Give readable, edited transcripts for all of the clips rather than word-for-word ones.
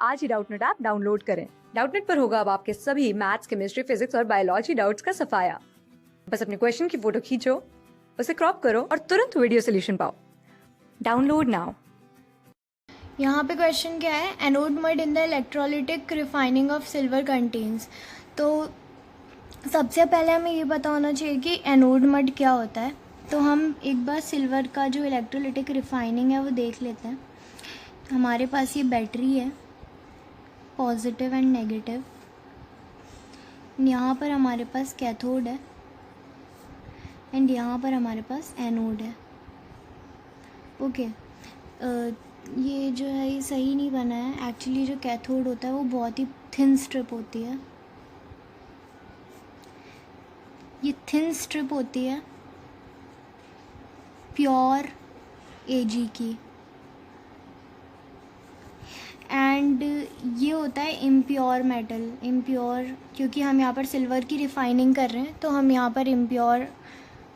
आज ही Doubtnut app download करें। Doubtnut पर होगा अब आपके सभी मैथ्स, केमिस्ट्री, फिजिक्स और बायोलॉजी डाउट्स का सफाया। बस अपने क्वेश्चन की फोटो खींचो, उसे क्रॉप करो और तुरंत वीडियो सोल्यूशन पाओ। Download now. यहाँ पे क्वेश्चन क्या है, anode mud in the electrolytic refining of silver contains. तो सबसे पहले हमें ये पता होना चाहिए कि एनोड मड क्या होता है। तो हम एक बार सिल्वर का जो इलेक्ट्रोलिटिक रिफाइनिंग है वो देख लेते हैं। हमारे पास ये बैटरी है, पॉजिटिव एंड नेगेटिव। यहाँ पर हमारे पास कैथोड है एंड यहाँ पर हमारे पास एनोड है। ओके, ये जो है ये सही नहीं बना है। एक्चुअली जो कैथोड होता है वो बहुत ही थिन स्ट्रिप होती है। ये थिन स्ट्रिप होती है प्योर एजी की, एंड ये होता है इम्प्योर मेटल। इम्प्योर क्योंकि हम यहाँ पर सिल्वर की रिफाइनिंग कर रहे हैं तो हम यहाँ पर इम्प्योर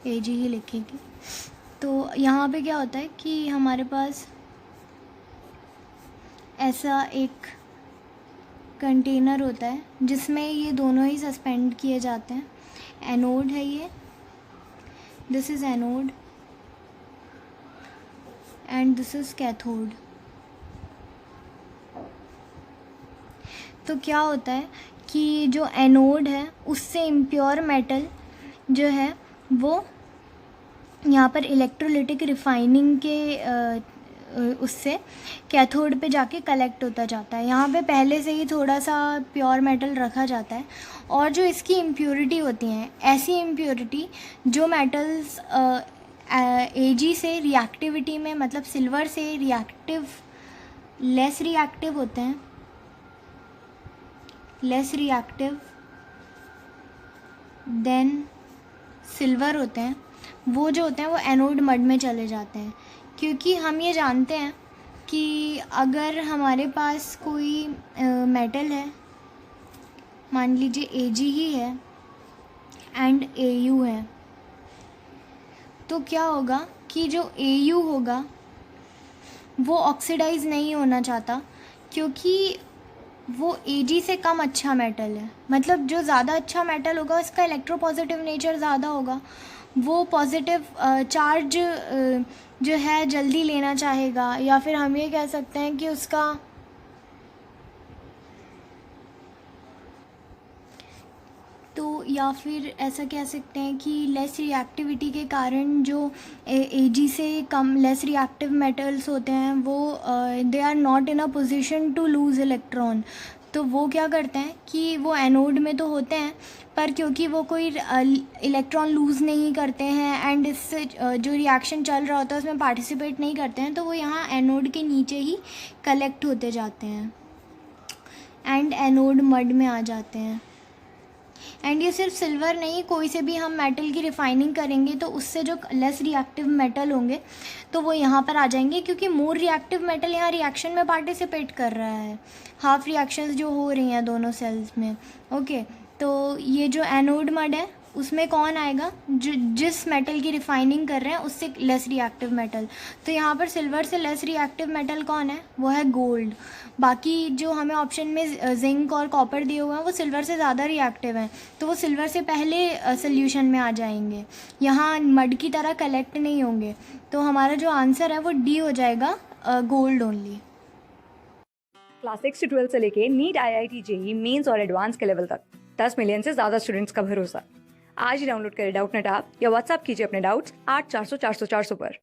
एजी ही लिखेंगे। तो यहाँ पे क्या होता है कि हमारे पास ऐसा एक कंटेनर होता है जिसमें ये दोनों ही सस्पेंड किए जाते हैं। एनोड है ये, this is anode and this is cathode. तो क्या होता है कि जो एनोड है उससे इम्प्योर मेटल जो है वो यहाँ पर इलेक्ट्रोलिटिक रिफाइनिंग के उससे कैथोड पे जाके कलेक्ट होता जाता है। यहाँ पे पहले से ही थोड़ा सा प्योर मेटल रखा जाता है, और जो इसकी इम्प्योरिटी होती हैं, ऐसी इम्प्योरिटी जो मेटल्स एजी से रिएक्टिविटी में, मतलब सिल्वर से लेस रिएक्टिव होते हैं, लेस रिएक्टिव देन सिल्वर होते हैं, वो जो होते हैं वो एनोड मड में चले जाते हैं। क्योंकि हम ये जानते हैं कि अगर हमारे पास कोई मेटल है, मान लीजिए एजी ही है एंड एयू है, तो क्या होगा कि जो एयू होगा वो ऑक्सीडाइज नहीं होना चाहता, क्योंकि वो एजी से कम अच्छा मेटल है। मतलब जो ज़्यादा अच्छा मेटल होगा उसका इलेक्ट्रोपॉजिटिव नेचर ज़्यादा होगा, वो पॉजिटिव चार्ज जो है जल्दी लेना चाहेगा, या फिर हम ये कह सकते हैं कि उसका तो, या फिर ऐसा कह सकते हैं कि लेस रिएक्टिविटी के कारण जो एजी से कम लेस रिएक्टिव मेटल्स होते हैं वो they are not in a position to lose electron. तो वो क्या करते हैं कि वो एनोड में तो होते हैं, पर क्योंकि वो कोई इलेक्ट्रॉन लूज़ नहीं करते हैं एंड इससे जो रिएक्शन चल रहा होता है उसमें पार्टिसिपेट नहीं करते हैं, तो वो यहाँ एनोड के नीचे ही कलेक्ट होते जाते हैं एंड एनोड मड में आ जाते हैं। एंड ये सिर्फ सिल्वर नहीं, कोई से भी हम मेटल की रिफाइनिंग करेंगे तो उससे जो लेस रिएक्टिव मेटल होंगे तो वो यहाँ पर आ जाएंगे, क्योंकि मोर रिएक्टिव मेटल यहाँ रिएक्शन में पार्टिसिपेट कर रहा है। हाफ रिएक्शंस जो हो रही हैं दोनों सेल्स में। ओके, तो ये जो एनोड मड है उसमें कौन आएगा, जो जिस मेटल की रिफाइनिंग कर रहे हैं उससे लेस रिएक्टिव मेटल। तो यहाँ पर सिल्वर से लेस रिएक्टिव मेटल कौन है, वो है गोल्ड। बाकी जो हमें ऑप्शन में जिंक और कॉपर दिए हुए हैं वो सिल्वर से ज़्यादा रिएक्टिव हैं, तो वो सिल्वर से पहले सोल्यूशन में आ जाएंगे, यहाँ मड की तरह कलेक्ट नहीं होंगे। तो हमारा जो आंसर है वो डी हो जाएगा, गोल्ड ओनली। क्लास 6 से 12 से लेके नीट, IIT, जेईई मेंस और एडवांस के लेवल तक 10 मिलियन से ज्यादा स्टूडेंट्स का भरोसा। आज ही डाउनलोड करें डाउटनेट ऐप या व्हाट्सएप कीजिए अपने डाउट्स 8400 400 400 पर।